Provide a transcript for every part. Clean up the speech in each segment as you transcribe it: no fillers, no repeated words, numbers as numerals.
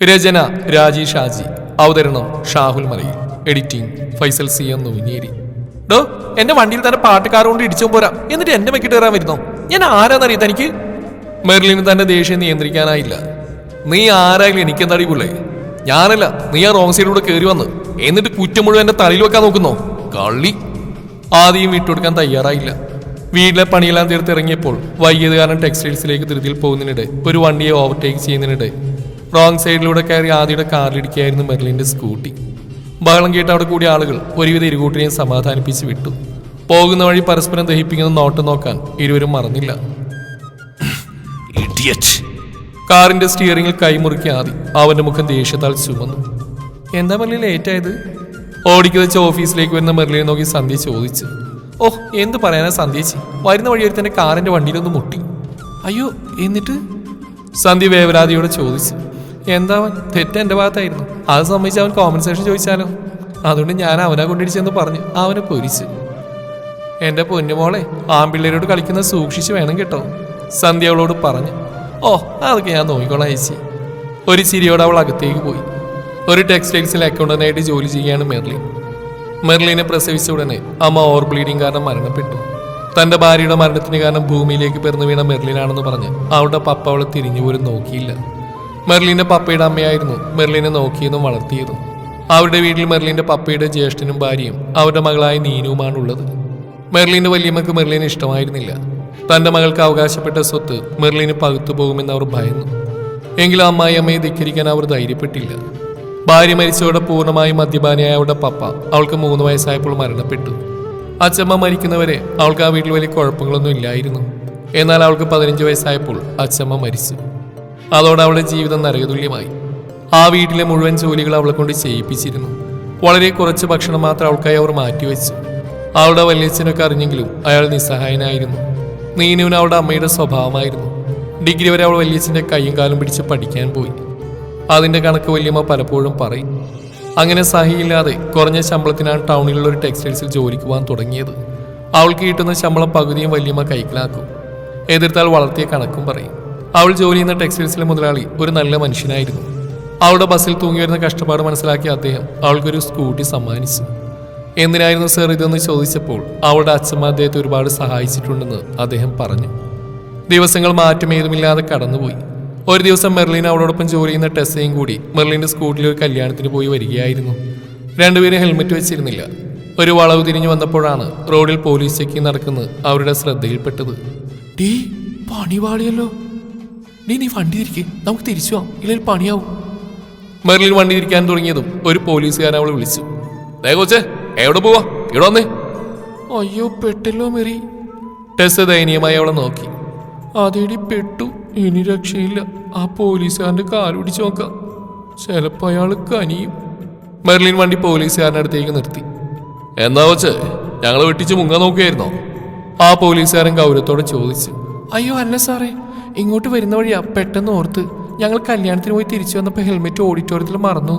രചന രാജീഷ് ഷാജി. അവതരണം Shahul Malayil. Editing Faisal C M Noonjeri. ഡോ, എന്റെ വണ്ടിയിൽ തന്നെ പാട്ടുകാർ കൊണ്ട് ഇടിച്ചു പോരാ, എന്നിട്ട് എന്റെ മെക്കിട്ട് കയറാൻ വരുന്നോ? ഞാൻ ആരാന്നറിയ തനിക്ക്? മെർലിന് തന്റെ ദേഷ്യം നിയന്ത്രിക്കാനായില്ല. നീ ആരായാലും എനിക്കെന്താടി പുള്ളേ? ഞാനല്ല, നീ ആ റോങ് സൈഡിലൂടെ കയറി വന്ന് എന്നിട്ട് കുറ്റം മുഴുവൻ എന്റെ തലയിൽ വെക്കാൻ നോക്കുന്നോ? കള്ളി. ആദ്യം വിട്ടുകൊടുക്കാൻ തയ്യാറായില്ല. വീട്ടിലെ പണിയെല്ലാം തീർത്തിറങ്ങിയപ്പോൾ വൈകിയത് കാരണം ടെക്സ്റ്റൈൽസിലേക്ക് ധൃതിയിൽ പോകുന്നതിനിടെ ഒരു വണ്ടിയെ ഓവർടേക്ക് ചെയ്യുന്നതിനിടെ റോങ് സൈഡിലൂടെ കയറി ആദ്യയുടെ കാറിലിടിക്കുകയായിരുന്നു മെർലിന്റെ സ്കൂട്ടി. ബഹളം കേട്ട് അവിടെ കൂടിയ ആളുകൾ ഒരുവിധ ഇരുകൂട്ടിനെയും സമാധാനിപ്പിച്ച് വിട്ടു. പോകുന്ന വഴി പരസ്പരം ദഹിപ്പിക്കുന്ന നോട്ടം നോക്കാൻ ഇരുവരും മറന്നില്ല. കാറിന്റെ സ്റ്റിയറിംഗിൽ കൈമുറുക്കി ആദ്യം അവന്റെ മുഖം ദേഷ്യത്താൽ ചുമന്നു. എന്താ മെർലി ലേറ്റായത്? ഓടിക്ക് വെച്ച് ഓഫീസിലേക്ക് വരുന്ന മെർലിനെ നോക്കി സന്ധ്യ ചോദിച്ചു. ഓഹ്, എന്ത് പറയാനാ സന്ധ്യച്ചി, വരുന്ന വഴി ഒരു തന്നെ കാറിന്റെ വണ്ടിയിലൊന്ന് മുട്ടി. അയ്യോ, എന്നിട്ട്? സന്ധ്യ വേവലാതിയോടെ ചോദിച്ചു. എന്താവൻ, തെറ്റ് എന്റെ ഭാഗത്തായിരുന്നു. അത് സംബന്ധിച്ച് അവൻ കോമ്പൻസേഷൻ ചോദിച്ചാലോ? അതുകൊണ്ട് ഞാൻ അവനെ കൊണ്ടിടിച്ചെന്ന് പറഞ്ഞു അവനെ പൊരിച്ചു. എന്റെ പൊന്നുമോളെ, ആൺപിള്ളേരോട് കളിക്കുന്ന സൂക്ഷിച്ച് വേണം കേട്ടോ, സന്ധ്യ അവളോട് പറഞ്ഞു. ഓ, അതൊക്കെ ഞാൻ നോക്കിക്കോളാം ചേച്ചി. ഒരു ചിരിയോടെ അവൾ അകത്തേക്ക് പോയി. ഒരു ടെക്സ്റ്റൈൽസിൽ അക്കൗണ്ടന്റായിട്ട് ജോലി ചെയ്യുകയാണ് മെർലിൻ. മെർലിനെ പ്രസവിച്ച ഉടനെ അമ്മ ഓവർ ബ്ലീഡിംഗ് കാരണം മരണപ്പെട്ടു. തന്റെ ഭാര്യയുടെ മരണത്തിന് കാരണം ഭൂമിയിലേക്ക് പിറന്നു വീണ മെർലിനാണെന്ന് പറഞ്ഞ് അവളുടെ പപ്പ അവളെ തിരിഞ്ഞുപോലും നോക്കിയില്ല. മെർലിന്റെ പപ്പയുടെ അമ്മയായിരുന്നു മെർലിനെ നോക്കിയതും വളർത്തിയതും. അവരുടെ വീട്ടിൽ മെർലിന്റെ പപ്പയുടെ ജ്യേഷ്ഠനും ഭാര്യയും അവരുടെ മകളായ നീനുവുമാണുള്ളത്. മെർലിന്റെ വല്യമ്മക്ക് മെർലിനെ ഇഷ്ടമായിരുന്നില്ല. തന്റെ മകൾക്ക് അവകാശപ്പെട്ട സ്വത്ത് മെർലിന് പകുത്തു പോകുമെന്ന് അവർ ഭയന്നു. എങ്കിലും അമ്മായി അമ്മയെ ധിക്കരിക്കാൻ അവർ ധൈര്യപ്പെട്ടില്ല. ഭാര്യ മരിച്ചതോടെ പൂർണ്ണമായും മദ്യപാനിയായ അവളുടെ പപ്പ അവൾക്ക് 3 വയസ്സായപ്പോൾ മരണപ്പെട്ടു. അച്ഛമ്മ മരിക്കുന്നവരെ അവൾക്ക് ആ വീട്ടിൽ വലിയ കുഴപ്പങ്ങളൊന്നും ഇല്ലായിരുന്നു. എന്നാൽ അവൾക്ക് 15 വയസ്സായപ്പോൾ അച്ഛമ്മ മരിച്ചു. അതോടെ അവളുടെ ജീവിതം നരകതുല്യമായി. ആ വീട്ടിലെ മുഴുവൻ ജോലികൾ അവളെ കൊണ്ട് ചെയ്യിപ്പിച്ചിരുന്നു. വളരെ കുറച്ച് ഭക്ഷണം മാത്രം അവൾക്കായി അവർ മാറ്റിവെച്ചു. അവളുടെ വല്യച്ഛനൊക്കെ അറിഞ്ഞെങ്കിലും അയാൾ നിസ്സഹായനായിരുന്നു. നീനുവിന് അവളുടെ അമ്മയുടെ സ്വഭാവമായിരുന്നു. ഡിഗ്രി വരെ അവൾ വല്യച്ഛൻ്റെ കൈയും കാലും പിടിച്ച് പഠിക്കാൻ പോയി. അതിൻ്റെ കണക്ക് വല്യമ്മ പലപ്പോഴും പറയും. അങ്ങനെ സഹിയില്ലാതെ കുറഞ്ഞ ശമ്പളത്തിനാണ് ടൗണിലുള്ള ഒരു ടെക്സ്റ്റൈൽസിൽ ജോലിക്ക് പോകാൻ തുടങ്ങിയത്. അവൾക്ക് കിട്ടുന്ന ശമ്പളം പകുതിയും വല്യമ്മ കൈക്കലാക്കും. എതിർത്താൽ വളർത്തിയ കണക്കും പറയും. അവൾ ജോലി ചെയ്യുന്ന ടെക്സ്റ്റൈൽസിലെ മുതലാളി ഒരു നല്ല മനുഷ്യനായിരുന്നു. അവളുടെ ബസ്സിൽ തൂങ്ങി വരുന്ന കഷ്ടപ്പാട് മനസ്സിലാക്കിയ അദ്ദേഹം അവൾക്കൊരു സ്കൂട്ടി സമ്മാനിച്ചു. എന്തിനായിരുന്നു സർ ഇതെന്ന് ചോദിച്ചപ്പോൾ അവളുടെ അച്ഛമ്മ അദ്ദേഹത്തെ ഒരുപാട് സഹായിച്ചിട്ടുണ്ടെന്ന് അദ്ദേഹം പറഞ്ഞു. ദിവസങ്ങൾ മാറ്റമേതുമില്ലാതെ കടന്നുപോയി. ഒരു ദിവസം മെർലിൻ അവളോടൊപ്പം ജോലി ചെയ്യുന്ന ടെസ്സയും കൂടി മെർലിന്റെ സ്കൂട്ടിൽ ഒരു കല്യാണത്തിന് പോയി വരികയായിരുന്നു. രണ്ടുപേരും ഹെൽമെറ്റ് വെച്ചിരുന്നില്ല. ഒരു വളവ് തിരിഞ്ഞു വന്നപ്പോഴാണ് റോഡിൽ പോലീസ് ചെക്കിങ് നടക്കുന്നത് അവരുടെ ശ്രദ്ധയിൽപ്പെട്ടത്. ഡീ, പണിവാളിയല്ലോ. നീ വണ്ടി തിരിക്ക്, നമുക്ക് തിരിച്ചു പോവാം, ഇല്ലെങ്കിൽ പണിയാവും. മെർലിൻ വണ്ടി തിരിക്കാൻ തുടങ്ങിയതും ഒരു പോലീസുകാരൻ അവളെ വിളിച്ചു. കൊച്ചേ, എവിടെ പോവാ? ഇവിടെ വന്നേ. അയ്യോ, പെട്ടല്ലോ മെറി. ടെസ് ദയനീയമായി അവളെ നോക്കി. അതേടി പെട്ടു, ഇനി രക്ഷയില്ല. ആ പോലീസുകാരന്റെ കാലുപിടിച്ച് നോക്കാം, ചിലപ്പോ അയാൾ കനിയും. മെർലിൻ വണ്ടി പോലീസുകാരൻ്റെ അടുത്തേക്ക് നിർത്തി. എന്താ കൊച്ചേ, ഞങ്ങളെ വെട്ടിച്ച് മുങ്ങാൻ നോക്കുകയായിരുന്നോ? ആ പോലീസുകാരൻ ഗൗരവത്തോടെ ചോദിച്ചു. അയ്യോ അല്ല സാറേ, ഇങ്ങോട്ട് വരുന്ന വഴിയാ പെട്ടെന്ന് ഓർത്ത്. ഞങ്ങൾ കല്യാണത്തിന് പോയി തിരിച്ചു വന്നപ്പോൾ ഹെൽമെറ്റ് ഓഡിറ്റോറിയത്തിൽ മറന്നു,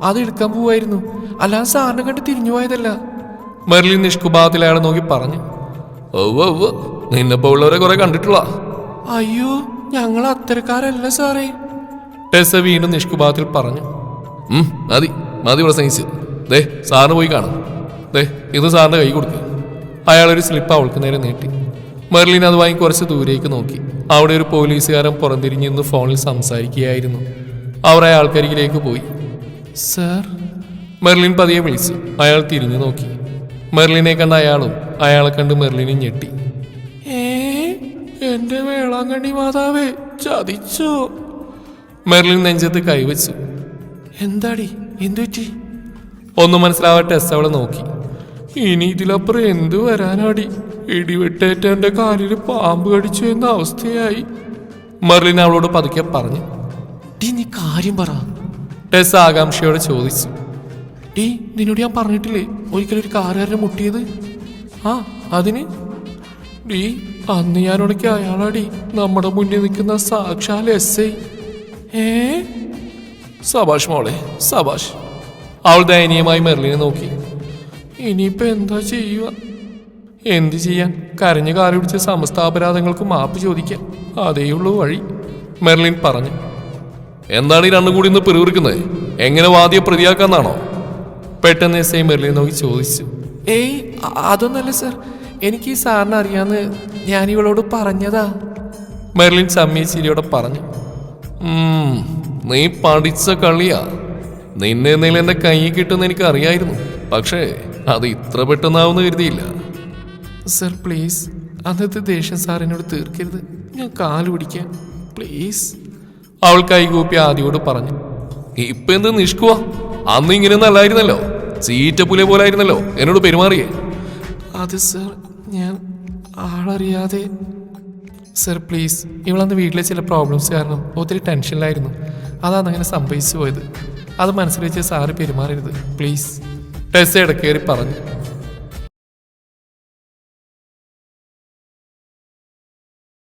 അത് എടുക്കാൻ പോവായിരുന്നു, അല്ലാതെ സാറിനെ കണ്ട് തിരിഞ്ഞു പോയതല്ല. മെർലിൻ നിഷ്കുഭാവത്തിൽ അയാളെ നോക്കി പറഞ്ഞു. ഓ, നിന്നെപ്പോ ഉള്ളവരെ കുറെ കണ്ടിട്ടുള്ള. അയ്യോ, ഞങ്ങൾ അത്തരക്കാരല്ല സാറേ, ടെസ വീണ്ടും നിഷ്കുഭാവത്തിൽ പറഞ്ഞു. മതി പ്രസംഗിച്ച്. ദേ, സാറിന് പോയി കാണും. ദേ, ഇത് സാറിന്റെ കൈ കൊടുക്കുക. അയാളൊരു സ്ലിപ്പ് അവൾക്ക് നേരെ നീട്ടി. മെർലിൻ അത് വാങ്ങി കുറച്ച് ദൂരേക്ക് നോക്കി. അവിടെ ഒരു പോലീസുകാരൻ പുറംതിരിഞ്ഞ് നിന്ന് ഫോണിൽ സംസാരിക്കുകയായിരുന്നു. അവർ അയാൾക്കരികിലേക്ക് പോയി. സർ, മെർലിൻ പതിയെ വിളിച്ചു. അയാൾ തിരിഞ്ഞു നോക്കി. മെർലിനെ കണ്ട അയാളും അയാളെ കണ്ട് മെർലിനും ഞെട്ടി. എന്റെ വേളാങ്കണ്ണി മാതാവേ, ചതിച്ചോ? മെർലിൻ നെഞ്ചത്ത് കൈവച്ചു. എന്താടി, എന്തുപറ്റി? ഒന്നും മനസ്സിലാവാൻ ടെസ് അവളെ നോക്കി. ഇനി ഇതിലപ്പുറം എന്തു വരാനാടി? ഇടിവെട്ടേറ്റ എന്റെ കാലിൽ പാമ്പ് കടിച്ചു എന്ന അവസ്ഥയായി. മെർലിൻ അവളോട് പതുക്കെ പറഞ്ഞു. നീ കാര്യം പറ, ടെസ് ആകാംക്ഷയോടെ ചോദിച്ചു. നിന്നോട് ഞാൻ പറഞ്ഞിട്ടില്ലേ ഒരിക്കലൊരു കാറുകാരനെ മുട്ടിയത്? അതിന് അന്ന് ഞാനോടൊക്കെ അയാളാടി നമ്മുടെ മുന്നിൽ നിൽക്കുന്ന സാക്ഷാൽ എസ് ഐ. സബാഷ് മോളെ, സബാഷ്. അവൾ ദയനീയമായി മെർലിനെ നോക്കി. ഇനിയിപ്പോ എന്താ ചെയ്യുക? എന്ത് ചെയ്യാൻ? കരഞ്ഞു കാറി പിടിച്ച സമസ്ത അപരാധങ്ങൾക്ക് മാപ്പ് ചോദിക്കാം, അതേയുള്ളൂ വഴി, മെർലിൻ പറഞ്ഞു. എന്താണ് ഈ രണ്ടും കൂടി ഇന്ന് പിറുവിറുക്കുന്നത്? എങ്ങനെ വാദിയെ പ്രതിയാക്കാന്നാണോ? പെട്ടെന്ന് എസ് ഐ മെർലിനെ നോക്കി ചോദിച്ചു. ഏയ് അതൊന്നല്ല സർ, എനിക്ക് ഈ സാറിനെ അറിയാന്ന് ഞാൻ ഇവളോട് പറഞ്ഞതാ. മെർലിൻ ചമ്മിയ ചിരിയോടെ പറഞ്ഞു. നീ പഠിച്ച കളിയാ. നിന്നെ എന്തെങ്കിലും എന്റെ കൈ കിട്ടുമെന്ന് എനിക്ക് അറിയായിരുന്നു. പക്ഷേ അത് ഇത്ര പെട്ടെന്നാവുമെന്ന് കരുതിയില്ല. സർ പ്ലീസ്, അന്നത്തെ ദേഷ്യം സാറിനോട് തീർക്കരുത്. ഞാൻ കാല് പിടിക്കാം പ്ലീസ്. അവൾ കൈകൂപ്പി ആദ്യോട് പറഞ്ഞു. ഇപ്പൊ എന്ത് നിഷ്കുവാ? അന്ന് ഇങ്ങനെയൊന്നും അല്ലായിരുന്നല്ലോ. ചീറ്റപ്പുലെ പോലായിരുന്നല്ലോ എന്നോട് പെരുമാറിയേ. അത് സർ, ഞാൻ ആളറിയാതെ. സർ പ്ലീസ്, ഇവളന്ന് വീട്ടിലെ ചില പ്രോബ്ലംസ് കാരണം ഒത്തിരി ടെൻഷനിലായിരുന്നു. അതാണ് അങ്ങനെ സംഭവിച്ചു പോയത്. അത് മനസ്സിൽ വെച്ച് സാറ് പെരുമാറരുത് പ്ലീസ്, ടെസ് ഇടക്കേറി പറഞ്ഞു.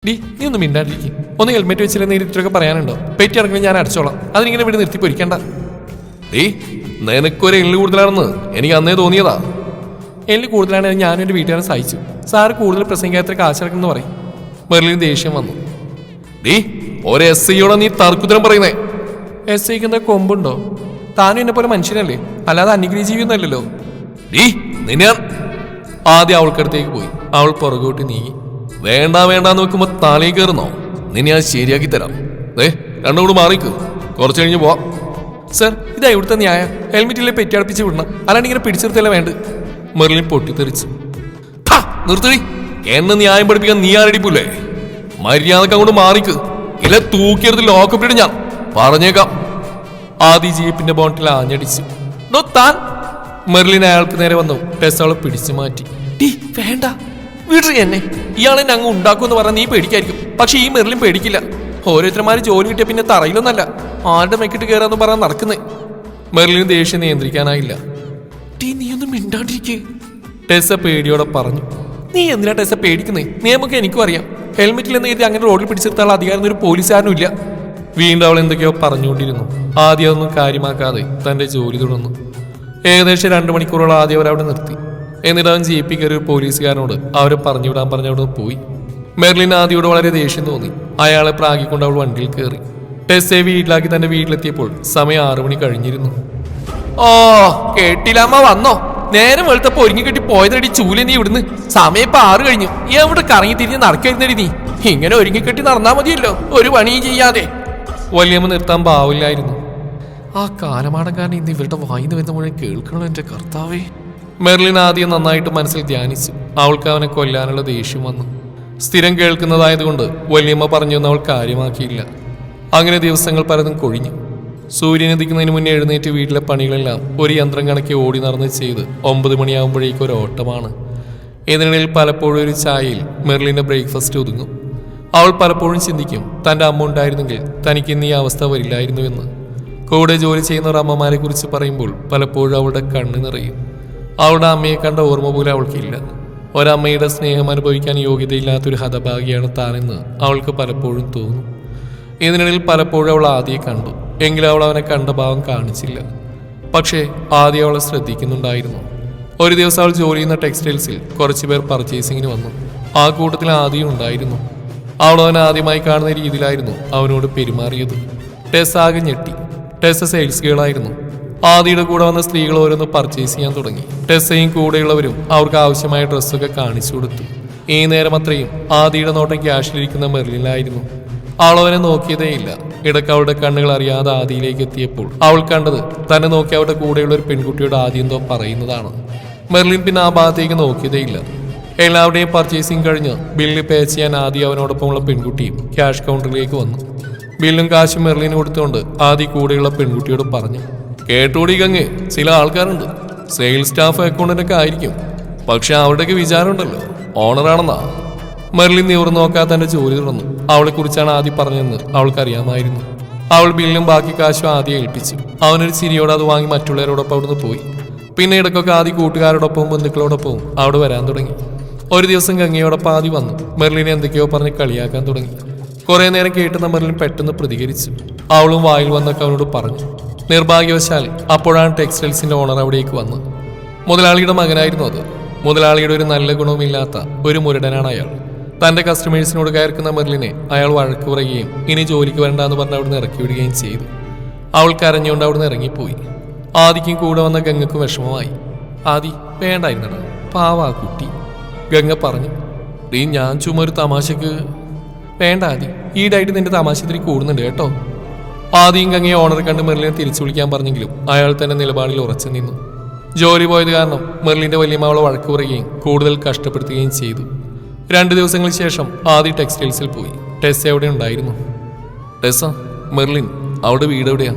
നീ ഒന്ന് മിണ്ടാണ്ടിരിക്കും. ഒന്ന് ഹെൽമെറ്റ് വെച്ചിരുന്ന ഇത്രയൊക്കെ പറയാനുണ്ടോ? പെറ്റി അടക്കണം, ഞാൻ അടച്ചോളാം. അതിനിങ്ങനെ വീട് നിർത്തി പൊരിക്കണ്ട. നിനക്കൊരു എല്ല് കൂടുതലാണെന്ന് എനിക്ക് അന്നേ തോന്നിയതാ. എല്ല് കൂടുതലാണെങ്കിൽ ഞാനും എൻ്റെ വീട്ടുകാരെ സഹിച്ചു. സാറ് കൂടുതൽ പ്രസംഗിക്കാത്ര കാശിറക്കുമെന്ന് പറയും. മെർലിന് ദേഷ്യം വന്നു. ഒരു എസ് ഐയോടെ നീ തർക്കുത്തരം പറയുന്നേ? എസ് ഐക്ക് എന്താ കൊമ്പുണ്ടോ? താനും എന്നെ പോലെ മനുഷ്യനല്ലേ, അല്ലാതെ അന്യഗ്രഹ ജീവിയൊന്നല്ലല്ലോ. നിന്നെ ആദ്യം അവൾക്കടുത്തേക്ക് പോയി. അവൾ പുറകോട്ട് നീങ്ങി. വേണ്ടാന്ന് വെക്കുമ്പോ തലയിൽ കയറുന്നോ? നിന്നെ ഞാൻ ശരിയാക്കി തരാം. രണ്ടും കൂടെ മാറിക്ക്, കുറച്ച് കഴിഞ്ഞ് പോവാം. സർ, ഇതാ ഇവിടുത്തെ ന്യായം. ഹെൽമെറ്റിലെ പെറ്റി അടപ്പിച്ച് വിടണം, അല്ലാണ്ട് ഇങ്ങനെ പിടിച്ചെടുത്തല്ലേ വേണ്ട. മെർലിൻ പൊട്ടിത്തെറിച്ചു. നിർത്തി, എന്നെ ന്യായം പഠിപ്പിക്കാൻ നീ ആരടിപ്പില്ലേ? മര്യാദക്ക് അങ്ങോട്ട് മാറിക്ക്, ഇല്ല തൂക്കിയെടുത്ത് ലോക്കപ്പിട്ട് ഞാൻ പറഞ്ഞേക്കാം. ആദ്യ ജീപ്പിന്റെ ബോണ്ടിൽ ആഞ്ഞടിച്ചു. താൻ. മെർലിൻ അയാൾക്ക് നേരെ വന്നു. ടെസ് അവളെ പിടിച്ചു മാറ്റി. വേണ്ട, വീട്ടിൽ എന്നെ ഇയാളെന്നെ അങ്ങ് ഉണ്ടാക്കുമെന്ന് പറഞ്ഞാൽ നീ പേടിക്കായിരിക്കും. പക്ഷെ ഈ മെർലിൻ പേടിക്കില്ല. ഓരോരുത്തന്മാര് ജോലി കിട്ടിയ പിന്നെ തറയിലൊന്നല്ല, ആരുടെ മെക്കിട്ട് കയറാന്ന് പറഞ്ഞാൽ നടക്കുന്നേ. മെർലിന് ദേഷ്യം നിയന്ത്രിക്കാനായില്ല. നീ ഒന്നും മിണ്ടാണ്ടിരിക്കേ, ടെസ പേടിയോടെ പറഞ്ഞു. നീ എന്തിനാ ടെസ പേടിക്കുന്നേ? നിയമൊക്കെ എനിക്കും അറിയാം. ഹെൽമെറ്റിൽ എന്ന് കരുതി അങ്ങനെ റോഡിൽ പിടിച്ചെടുത്താൽ അധികാരം ഒരു പോലീസുകാരനും ഇല്ല. വീണ്ടും അവൾ എന്തൊക്കെയോ പറഞ്ഞുകൊണ്ടിരുന്നു. ആദ്യം അതൊന്നും കാര്യമാക്കാതെ തന്റെ ജോലി തുടർന്നു. ഏകദേശം 2 മണിക്കൂറോളം ആദ്യം അവരവിടെ നിർത്തി. എന്നിട്ട് അവൻ ജീപ്പിൽ കയറി ഒരു പോലീസുകാരനോട് അവരെ പറഞ്ഞവിടെ പോയി. മെർലിൻ ആദ്യോട് വളരെ ദേഷ്യം തോന്നി. അയാളെ പ്രാഗിക്കൊണ്ട് അവൾ വണ്ടിയിൽ കയറി. ടെസ്സയെ വീട്ടിലാക്കി തന്റെ വീട്ടിലെത്തിയപ്പോൾ സമയം 6 മണി കഴിഞ്ഞിരുന്നു. കേട്ടില്ലാമ്മ വന്നോ? നേരം വെളുത്തപ്പോ ഒരുങ്ങി കെട്ടി പോയതടി ചൂല. നീ ഇവിടുന്ന് സമയം ഇപ്പൊ 6 കഴിഞ്ഞു. എവിടെ കറങ്ങി തിരിഞ്ഞ് നടക്കരുന്നടി നീ? ഇങ്ങനെ ഒരുങ്ങിക്കെട്ടി നടന്നാ മതിയല്ലോ, ഒരു പണിയും ചെയ്യാതെ. വല്യമ്മ നിർത്താൻ പാവില്ലായിരുന്നു. ആ കാലമാടക്കാരൻ ഇന്ന് ഇവരുടെ വായിന്ന് വരുന്ന മുഴുവൻ കേൾക്കണോ എന്റെ കർത്താവേ? മെർലിൻ ആദ്യം നന്നായിട്ട് മനസ്സിൽ ധ്യാനിച്ചു. അവൾക്ക് അവനെ കൊല്ലാനുള്ള ദേഷ്യം വന്നു. സ്ഥിരം കേൾക്കുന്നതായതുകൊണ്ട് വല്യമ്മ പറഞ്ഞൊന്നും അവൾ കാര്യമാക്കിയില്ല. അങ്ങനെ ദിവസങ്ങൾ പലതും കൊഴിഞ്ഞു. സൂര്യൻ ഉദിക്കുന്നതിന് മുന്നേ എഴുന്നേറ്റ് വീട്ടിലെ പണികളെല്ലാം ഒരു യന്ത്രം കണക്കി ഓടി നടന്ന് ചെയ്ത് 9 മണിയാകുമ്പോഴേക്കും ഒരു ഓട്ടമാണ്. ഇതിനിടയിൽ പലപ്പോഴും ഒരു ചായയിൽ മെർലിന്റെ ബ്രേക്ക്ഫാസ്റ്റ് ഒതുങ്ങും. അവൾ പലപ്പോഴും ചിന്തിക്കും, തൻ്റെ അമ്മ ഉണ്ടായിരുന്നെങ്കിൽ തനിക്ക് ഇന്ന് ഈ അവസ്ഥ വരില്ലായിരുന്നുവെന്ന്. കൂടെ ജോലി ചെയ്യുന്നവർ അമ്മമാരെ കുറിച്ച് പറയുമ്പോൾ പലപ്പോഴും അവളുടെ കണ്ണ് നിറയും. അവളുടെ അമ്മയെ കണ്ട ഓർമ്മ പോലും അവൾക്കില്ല. ഒരമ്മയുടെ സ്നേഹം അനുഭവിക്കാൻ യോഗ്യതയില്ലാത്തൊരു ഹതഭാഗിയാണ് താനെന്ന് അവൾക്ക് പലപ്പോഴും തോന്നും. ഇതിനിടയിൽ പലപ്പോഴും അവൾ ആദ്യം കണ്ടു. എങ്കിലും അവൾ അവനെ കണ്ട ഭാവം കാണിച്ചില്ല. പക്ഷേ ആദ്യം അവളെ ശ്രദ്ധിക്കുന്നുണ്ടായിരുന്നു. ഒരു ദിവസം അവൾ ജോലി ചെയ്യുന്ന ടെക്സ്റ്റൈൽസിൽ കുറച്ചുപേർ പർച്ചേസിങ്ങിന് വന്നു. ആ കൂട്ടത്തിൽ ആദ്യം ഉണ്ടായിരുന്നു. അവൾ അവൻ ആദ്യമായി കാണുന്ന രീതിയിലായിരുന്നു അവനോട് പെരുമാറിയത്. ടെസ് ആകെ ഞെട്ടി. ടെസ് സെയിൽസ് ഗേളായിരുന്നു. ആദിയുടെ കൂടെ വന്ന സ്ത്രീകൾ ഓരോന്ന് പർച്ചേസ് ചെയ്യാൻ തുടങ്ങി. ടെസ്സയും കൂടെയുള്ളവരും അവർക്ക് ആവശ്യമായ ഡ്രസ്സൊക്കെ കാണിച്ചു കൊടുത്തു. ഈ നേരം അത്രയും ആദിയുടെ നോട്ടം ക്യാഷിലിരിക്കുന്ന മെർലിനായിരുന്നു. അവളവനെ നോക്കിയതേയില്ല. ഇടയ്ക്ക് അവളുടെ കണ്ണുകൾ അറിയാതെ ആദിയിലേക്ക് എത്തിയപ്പോൾ അവൾ കണ്ടത് തന്നെ നോക്കി അവരുടെ കൂടെയുള്ള ഒരു പെൺകുട്ടിയോട് ആദ്യം എന്തോ പറയുന്നതാണ്. മെർലിൻ പിന്നെ ആ ഭാഗത്തേക്ക് നോക്കിയതേയില്ല. എല്ലാവരുടെയും പർച്ചേസിങ് കഴിഞ്ഞ് ബില്ല് പേ ചെയ്യാൻ ആദ്യം അവനോടൊപ്പമുള്ള പെൺകുട്ടിയും ക്യാഷ് കൗണ്ടറിലേക്ക് വന്നു. ബില്ലും കാശും മെർലിന് കൊടുത്തുകൊണ്ട് ആദ്യം കൂടെയുള്ള പെൺകുട്ടിയോട് പറഞ്ഞു, കേട്ടോടി ഗംഗെ, ചില ആൾക്കാരുണ്ട്, സെയിൽസ് സ്റ്റാഫ് അക്കൗണ്ടന്റൊക്കെ ആയിരിക്കും, പക്ഷെ അവരുടെയൊക്കെ വിചാരമുണ്ടല്ലോ ഓണറാണെന്നാ. മെർലിൻ നിവർന്നു നോക്കാതെ തന്റെ ജോലി തുറന്നു. അവളെ കുറിച്ചാണ് ആദ്യം പറഞ്ഞതെന്ന് അവൾക്കറിയാമായിരുന്നു. അവൾ ബില്ലും ബാക്കി കാശും ആദ്യം ഏൽപ്പിച്ചു. അവനൊരു ചിരിയോടെ അത് വാങ്ങി മറ്റുള്ളവരോടൊപ്പം അവിടുന്ന് പോയി. പിന്നെ ഇടയ്ക്കൊക്കെ ആദ്യം കൂട്ടുകാരോടൊപ്പവും ബന്ധുക്കളോടൊപ്പവും അവിടെ വരാൻ തുടങ്ങി. ഒരു ദിവസം ഗംഗയോടൊപ്പം ആദ്യം വന്നു. മെർലിനെ എന്തൊക്കെയോ പറഞ്ഞ് കളിയാക്കാൻ തുടങ്ങി. കുറെ നേരം കേട്ടുന്ന മെർലിൻ പെട്ടെന്ന് പ്രതികരിച്ചു. അവളും വായിൽ വന്നൊക്കെ അവനോട് പറഞ്ഞു. നിർഭാഗ്യവശാൽ അപ്പോഴാണ് ടെക്സ്റ്റൈൽസിന്റെ ഓണർ അവിടേക്ക് വന്നത്. മുതലാളിയുടെ മകനായിരുന്നു അത്. മുതലാളിയുടെ ഒരു നല്ല ഗുണവുമില്ലാത്ത ഒരു മുരടനാണ് അയാൾ. തന്റെ കസ്റ്റമേഴ്സിനോട് കയർക്കുന്ന മെർലിനെ അയാൾ വഴക്ക് പറയുകയും ഇനി ജോലിക്ക് വരണ്ടെന്ന് പറഞ്ഞ് അവിടുന്ന് ഇറക്കി വിടുകയും ചെയ്തു. അവൾ കരഞ്ഞുകൊണ്ട് അവിടുന്ന് ഇറങ്ങിപ്പോയി. ആദിക്കും കൂടെ വന്ന ഗംഗക്കും വിഷമമായി. ആദി വേണ്ടായിരുന്നടാ, പാവാ കുട്ടി, ഗംഗ പറഞ്ഞു. ഞാൻ ചുമ്മാ ഒരു തമാശക്ക്. വേണ്ട ആദി, ഈടായിട്ട് നിന്റെ തമാശ ഇത്തിരി കൂടുന്നുണ്ട് കേട്ടോ. ആദിയും ഗംഗയെ ഓണർ കണ്ട് മെർലിനെ തിരിച്ചു വിളിക്കാൻ പറഞ്ഞെങ്കിലും അയാൾ തന്നെ നിലപാടിൽ ഉറച്ചു നിന്നു. ജോലി പോയത് കാരണം മെർലിന്റെ വല്യമ്മ അവളെ വഴക്ക് പറയുകയും കൂടുതൽ കഷ്ടപ്പെടുത്തുകയും ചെയ്തു. 2 ദിവസങ്ങൾക്ക് ശേഷം ആദി ടെക്സ്റ്റൈൽസിൽ പോയി. ടെസ്സ എവിടെ ഉണ്ടായിരുന്നു? ടെസ്സ, മെർലിൻ അവളുടെ വീട് എവിടെയാ?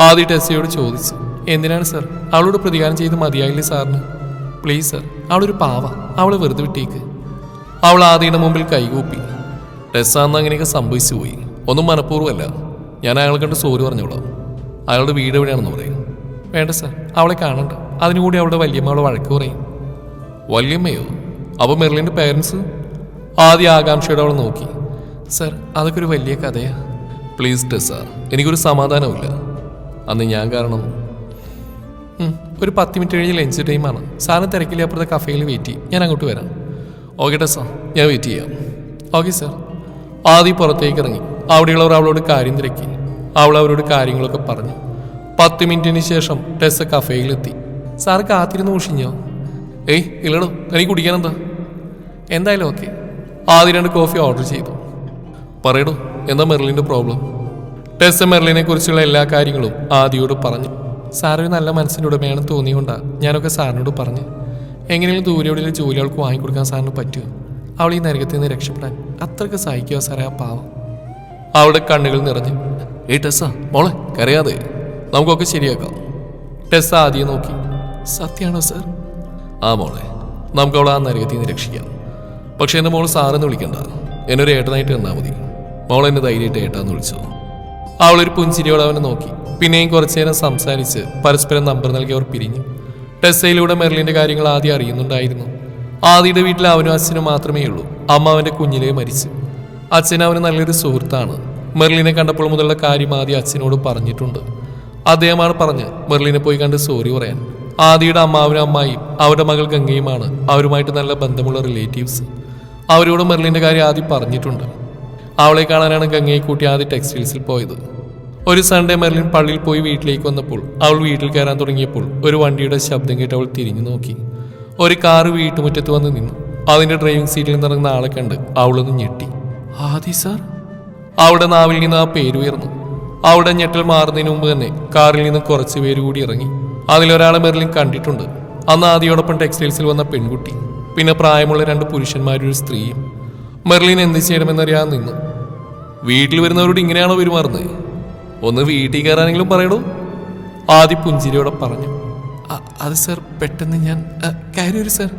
ആദി ടെസ്സയോട് ചോദിച്ചു. എന്തിനാണ് സർ? അവളോട് പ്രതികാരം ചെയ്ത് മതിയായില്ലേ സാറിന്? പ്ലീസ് സർ, അവളൊരു പാവ, അവളെ വെറുതെ വിട്ടേക്ക്. അവൾ ആദിയുടെ മുമ്പിൽ കൈകൂപ്പി. ടെസ്സ അന്ന് അങ്ങനെയൊക്കെ സംഭവിച്ചു പോയി, ഒന്നും മനഃപൂർവ്വമല്ല. ഞാൻ അയാളെ കണ്ട് സോറി പറഞ്ഞോളാം. അയാളുടെ വീട് എവിടെയാണെന്ന് പറയും. വേണ്ട സർ, അവളെ കാണണ്ട. അതിനുകൂടി അവളുടെ വല്യമ്മ അവളെ വഴക്ക് പറയും. വല്യമ്മയോ? അപ്പോൾ മെർലിൻ്റെ പേരൻസ്? ആദ്യ ആകാംക്ഷയോടെ അവൾ നോക്കി. സർ, അതൊക്കെ ഒരു വലിയ കഥയാ. പ്ലീസ് ടെസ്സ, എനിക്കൊരു സമാധാനമില്ല. അന്ന് ഞാൻ കാരണം. ഒരു 10 മിനിറ്റ് കഴിഞ്ഞ് ലഞ്ച് ടൈമാണ്. സാറിന് തിരക്കില്ല, അപ്പുറത്തെ കഫേയിൽ വെയിറ്റ് ചെയ്യും. ഞാൻ അങ്ങോട്ട് വരാം. ഓക്കെ ടെസ്സ, ഞാൻ വെയിറ്റ് ചെയ്യാം. Okay sir. ആദ്യം പുറത്തേക്ക് ഇറങ്ങി. അവിടെയുള്ളവർ അവളോട് കാര്യം തിരക്കി. അവൾ അവരോട് കാര്യങ്ങളൊക്കെ പറഞ്ഞു. 10 മിനിറ്റിന് ശേഷം ടെസ്സ കഫേയിലെത്തി. സാറ് കാത്തിരുന്ന് ഊഷിഞ്ഞോ? ഏയ് ഇല്ലടോ, എനിക്ക് കുടിക്കാനെന്താ? എന്തായാലും ഓക്കെ. ആദ്യം 2 കോഫി ഓർഡർ ചെയ്തു. പറയടോ, എന്താ മെർലിൻ്റെ പ്രോബ്ലം? ടെസ്സ മെർലിനെ കുറിച്ചുള്ള എല്ലാ കാര്യങ്ങളും ആദിയോട് പറഞ്ഞു. സാറൊരു നല്ല മനസ്സിൻ്റെ ഉടമയാണെന്ന് തോന്നിയുകൊണ്ടാണ് ഞാനൊക്കെ സാറിനോട് പറഞ്ഞു. എങ്ങനെയും ദൂരെയോടെ ജോലി അവൾക്ക് വാങ്ങിക്കൊടുക്കാൻ സാറിന് പറ്റുമോ? അവൾ ഈ നരകത്തിൽ നിന്ന് രക്ഷപ്പെടാൻ അത്രയ്ക്ക് സഹിക്കുക സാറേ ആ പാവം. അവളുടെ കണ്ണുകൾ നിറഞ്ഞു. ഏയ് ടെസ്സ മോളെ, കരയാതെ, നമുക്കൊക്കെ ശരിയാക്കാം. ടെസ്സ ആദ്യം നോക്കി. സത്യമാണോ സർ? ആ മോളെ, നമുക്ക് അവളെ ആ നരകത്തിൽ നിന്ന് രക്ഷിക്കാം. പക്ഷെ എൻ്റെ മോൾ സാറെന്ന് വിളിക്കണ്ട, എന്നൊരു ഏട്ടനായിട്ട് തന്നാൽ മതി. മോൾ എന്നെ ധൈര്യമായിട്ട് ഏട്ടാന്ന് വിളിച്ചു. അവളൊരു പുഞ്ചിരിയോടെ അവനെ നോക്കി. പിന്നെയും കുറച്ചു നേരം സംസാരിച്ച് പരസ്പരം നമ്പർ നൽകി അവർ പിരിഞ്ഞു. ടെസ്സയിലൂടെ മെർലിൻ്റെ കാര്യങ്ങൾ ആദ്യം അറിയുന്നുണ്ടായിരുന്നു. ആദിയുടെ വീട്ടിൽ അവനും അച്ഛനും മാത്രമേ ഉള്ളൂ. അമ്മ അവൻ്റെ കുഞ്ഞിലേ മരിച്ചു. അച്ഛൻ അവന് നല്ലൊരു സുഹൃത്താണ്. മെർലിനെ കണ്ടപ്പോൾ മുതലുള്ള കാര്യം ആദ്യം അച്ഛനോട് പറഞ്ഞിട്ടുണ്ട്. അദ്ദേഹമാണ് പറഞ്ഞ് മെർലിനെ പോയി കണ്ട് സോറി പറയാൻ. ആദിയുടെ അമ്മാവനും അമ്മായിയും അവരുടെ മകൾ ഗംഗയുമാണ് അവരുമായിട്ട് നല്ല ബന്ധമുള്ള റിലേറ്റീവ്സ്. അവരോട് മെർലിൻ്റെ കാര്യം ആദ്യം പറഞ്ഞിട്ടുണ്ട്. അവളെ കാണാനാണ് ഗംഗയെ കൂട്ടി ആദ്യം ടെക്സ്റ്റൈൽസിൽ പോയത്. ഒരു സൺഡേ മെർലിൻ പള്ളിയിൽ പോയി വീട്ടിലേക്ക് വന്നപ്പോൾ അവൾ വീട്ടിൽ കയറാൻ തുടങ്ങിയപ്പോൾ ഒരു വണ്ടിയുടെ ശബ്ദം കേട്ട് അവൾ തിരിഞ്ഞു നോക്കി. ഒരു കാറ് വീട്ടുമുറ്റത്ത് വന്ന് നിന്നു. അതിൻ്റെ ഡ്രൈവിംഗ് സീറ്റിൽ നിന്നിറങ്ങുന്ന ആളെ കണ്ട് അവളൊന്ന് ഞെട്ടി. ആദി സാർ? അവളുടെ നാവിൽ നിന്ന് ആ പേര് ഉയർന്നു. അവളുടെ ഞെട്ടൽ മാറുന്നതിന് മുമ്പ് തന്നെ കാറിൽ നിന്ന് കുറച്ച് പേര് കൂടി ഇറങ്ങി. അതിലൊരാളെ മെർലിൻ കണ്ടിട്ടുണ്ട്. അന്ന് ആദിയോടൊപ്പം ടെക്സ്റ്റൈൽസിൽ വന്ന പെൺകുട്ടി, പിന്നെ പ്രായമുള്ള 2 പുരുഷന്മാരും ഒരു സ്ത്രീയും. മെർലിൻ എന്ത് ചെയ്യണമെന്നറിയാൻ നിന്നു. വീട്ടിൽ വരുന്നവരോട് ഇങ്ങനെയാണോ പെരുമാറുന്നത്? ഒന്ന് വീട്ടിൽ കയറാനെങ്കിലും പറയടോ. ആദി പുഞ്ചിരിയോടെ പറഞ്ഞു. അത് സർ, പെട്ടെന്ന് ഞാൻ കയറി സർ.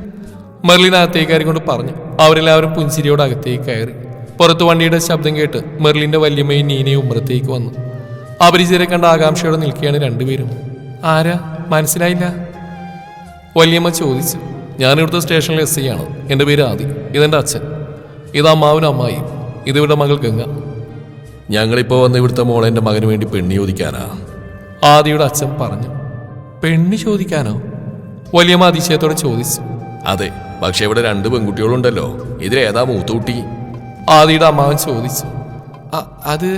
മെർലിൻ അകത്തേക്ക് കയറിക്കൊണ്ട് പറഞ്ഞു. അവരെല്ലാവരും പുഞ്ചിരിയോടെ അകത്തേക്ക് കയറി. പുറത്ത് വണ്ടിയുടെ ശബ്ദം കേട്ട് മെർലിൻ്റെ വല്യമ്മയും നീനയും ഉമ്മറത്തേക്ക് വന്നു. അപരിചിതരെ കണ്ട ആകാംക്ഷയോടെ നിൽക്കുകയാണ് 2 പേരും. ആരാ? മനസ്സിലായില്ല. വല്യമ്മ ചോദിച്ചു. ഞാനിവിടുത്തെ സ്റ്റേഷനിൽ SI ആണ്. എൻ്റെ പേര് ആദി. ഇതെൻ്റെ അച്ഛൻ. ഇത് അമ്മാവനും അമ്മായിയും. ഇതിവിടെ മകൾ ഗംഗ. ഞങ്ങളിപ്പോൾ വന്ന് ഇവിടുത്തെ മോളെ എൻ്റെ മകന് വേണ്ടി പെണ്ണി ചോദിക്കാനാ. ആദിയുടെ അച്ഛൻ പറഞ്ഞു. പെണ്ണി ചോദിക്കാനോ? വല്യമ്മ അതിശയത്തോടെ ചോദിച്ചു. അതെ, പക്ഷെ ഇവിടെ 2 പെൺകുട്ടികളുണ്ടല്ലോ, ഇതിലേതാ മൂത്തുകുട്ടി? ആദിയുടെ അമ്മാവൻ ചോദിച്ചു. അത്